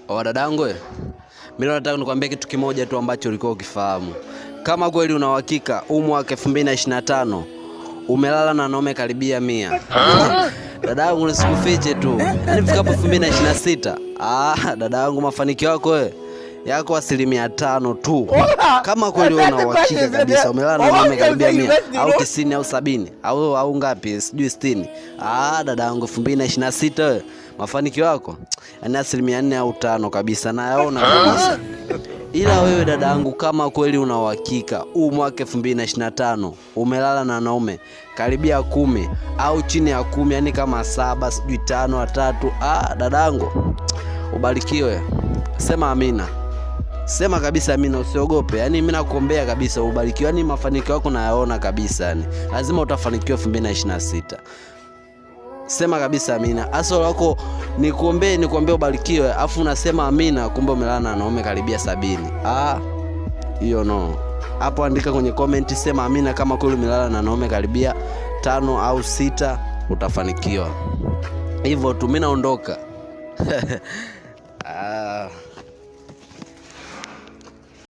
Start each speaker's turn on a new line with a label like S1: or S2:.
S1: Dadangu, mimi nataka nikwambie kitu kimoja tu ambacho ulikuwa ukifahamu. Kama kweli una uhakika mwaka 2025 umelala na wanaume karibia 100. Dadangu, nisikufiche tu. Yaani fikapo 2026, dadangu, mafanikio yako yako 5% tu. Kama kweli una uhakika kabisa umelala na wanaume karibia 100 au 90 au 70 au ngapi, sijui 60. Dadangu, 2026 mafanikio yako yani 4% au 5 kabisa, nayaona kabisa. Ila wewe dadangu, kama kweli una uhakika mwaka 2025 umelala na wanaume karibia 10 au chini ya 10, yani kama 7 sijui 5 3, dadangu, ubarikiwe. Sema amina. Sema kabisa amina, usiogope. Yani mimi nakuombea kabisa ubarikiwe. Yani mafanikio yako nayaona kabisa, yani lazima utafanikiwa 2026. Sema kabisa amina. Asolo wako nikuombee ubarikiwe, afu unasema amina, kumbe umelala na wanaume karibia 70. Hiyo no. Hapo andika kwenye comment sema amina kama kweli umelala na wanaume karibia 5 au 6, utafanikiwa. Hivyo tu, mimi naondoka.